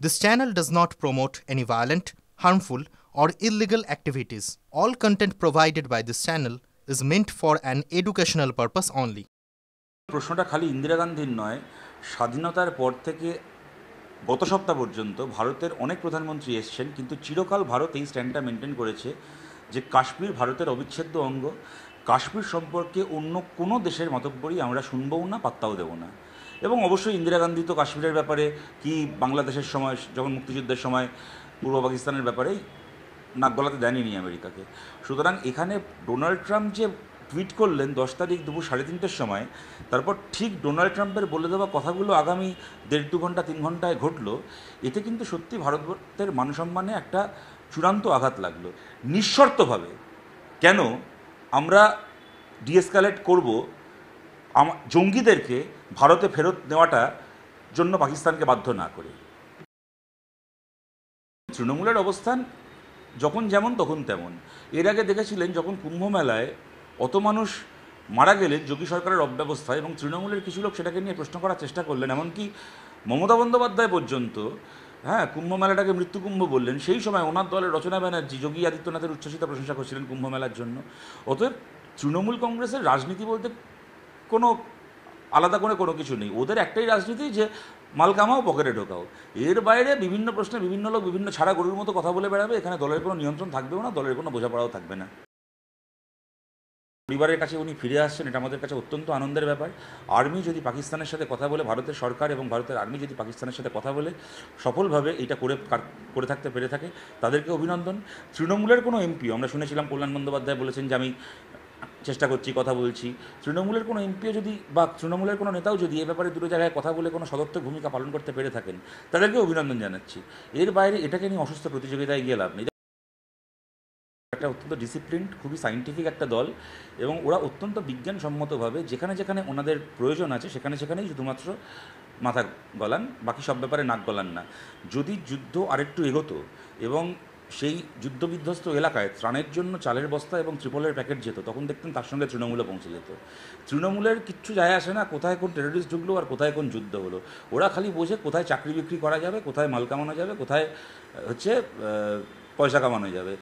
This channel does not promote any violent, harmful, or illegal activities. All content provided by this channel is meant for an educational purpose only. প্রশ্নটা খালি ইন্দিরা গান্ধীর নয়, স্বাধীনতার পর থেকে গত সপ্তাহ পর্যন্ত ভারতের অনেক প্রধানমন্ত্রী এসছেন, কিন্তু চিরকাল ভারত এই স্ট্যান্ডটা মেনটেন করেছে যে কাশ্মীর ভারতের অবিচ্ছেদ্য অঙ্গ। কাশ্মীর সম্পর্কে অন্য কোনো দেশের মতব্বরই আমরা শুনবও না, পাত্তাও দেবো না। এবং অবশ্যই ইন্দিরা গান্ধী তো কাশ্মীরের ব্যাপারে কি বাংলাদেশের সময় যখন মুক্তিযুদ্ধের সময় পূর্ব পাকিস্তানের ব্যাপারেই নাক গলাতে দেয়নি আমেরিকাকে। সুতরাং এখানে ডোনাল্ড ট্রাম্প যে টুইট করলেন 10 তারিখ দুপুর 3:30-র সময়, তারপর ঠিক ডোনাল্ড ট্রাম্পের বলে দেওয়া কথাগুলো আগামী 1.5-2 ঘন্টা 3 ঘন্টায় ঘটলো, এতে কিন্তু সত্যি ভারতবর্ষের মানসম্মানে একটা চূড়ান্ত আঘাত লাগলো। নিঃশর্তভাবে কেন আমরা ডিএসকালেট করব জঙ্গিদেরকে ভারতে ফেরত নেওয়াটা জন্য পাকিস্তানকে বাধ্য না করে? তৃণমূলের অবস্থান যখন যেমন তখন তেমন। এর আগে দেখেছিলেন যখন কুম্ভ মেলায় অত মানুষ মারা গেলেন যোগী সরকারের অব্যবস্থা, এবং তৃণমূলের কিছু লোক সেটাকে নিয়ে প্রশ্ন করার চেষ্টা করলেন, এমনকি মমতা বন্দ্যোপাধ্যায় পর্যন্ত কুম্ভ মেলাটাকে মৃত্যুকুম্ভ বললেন। সেই সময় ওনার দলের রচনা ব্যানার্জি যোগী আদিত্যনাথের উচ্ছ্বসিত প্রশংসা করছিলেন কুম্ভ মেলার জন্য। অতএব তৃণমূল কংগ্রেসের রাজনীতি বলতে কোনো আলাদা করে কোনো কিছু নেই। ওদের একটাই রাজনীতি যে মাল কামাও, পকেটে ঢোকাও। এর বাইরে বিভিন্ন প্রশ্নে বিভিন্ন লোক বিভিন্ন ছাড়া গরুর মতো কথা বলে বেড়াবে। এখানে দলের কোনো নিয়ন্ত্রণ থাকবেও না, দলের কোনো বোঝাপড়াও থাকবে না। পরিবারের কাছে উনি ফিরে আসছেন, এটা আমাদের কাছে অত্যন্ত আনন্দের ব্যাপার। আর্মি যদি পাকিস্তানের সাথে কথা বলে, ভারতের সরকার এবং ভারতের আর্মি যদি পাকিস্তানের সাথে কথা বলে সফলভাবে এটা করে থাকতে পেরে থাকে, তাদেরকে অভিনন্দন। তৃণমূলের কোনো এমপিও, আমরা শুনেছিলাম কল্যাণ বন্দ্যোপাধ্যায় বলেছেন যে আমি চেষ্টা করছি, কথা বলছি। তৃণমূলের কোনো এমপিও যদি বা তৃণমূলের কোনো নেতাও যদি এ ব্যাপারে দুটো জায়গায় কথা বলে কোনো সদর্থক ভূমিকা পালন করতে পেরে থাকেন, তাদেরকে অভিনন্দন জানাচ্ছি। এর বাইরে এটাকে নিয়ে অসুস্থ প্রতিযোগিতায় গিয়ে লাভ নেই। একটা অত্যন্ত ডিসিপ্লিনড, খুবই সায়েন্টিফিক একটা দল, এবং ওরা অত্যন্ত বিজ্ঞানসম্মতভাবে যেখানে যেখানে ওনাদের প্রয়োজন আছে সেখানে সেখানেই শুধুমাত্র মাথা গলান, বাকি সব ব্যাপারে নাক গলান না। যদি যুদ্ধ আরেকটু এগোতো এবং সেই যুদ্ধবিধ্বস্ত এলাকায় ত্রাণের জন্য চালের বস্তা এবং ত্রিপলের প্যাকেট যেত, তখন দেখতেন তার সঙ্গে তৃণমূলে পৌঁছে যেত। তৃণমূলের কিচ্ছু যায় আসে না কোথায় কোন টেররিস্ট ঢুকলো আর কোথায় কোন যুদ্ধ হলো। ওরা খালি বোঝে কোথায় চাকরি বিক্রি করা যাবে, কোথায় মাল কামানো যাবে, কোথায় পয়সা কামানো যাবে।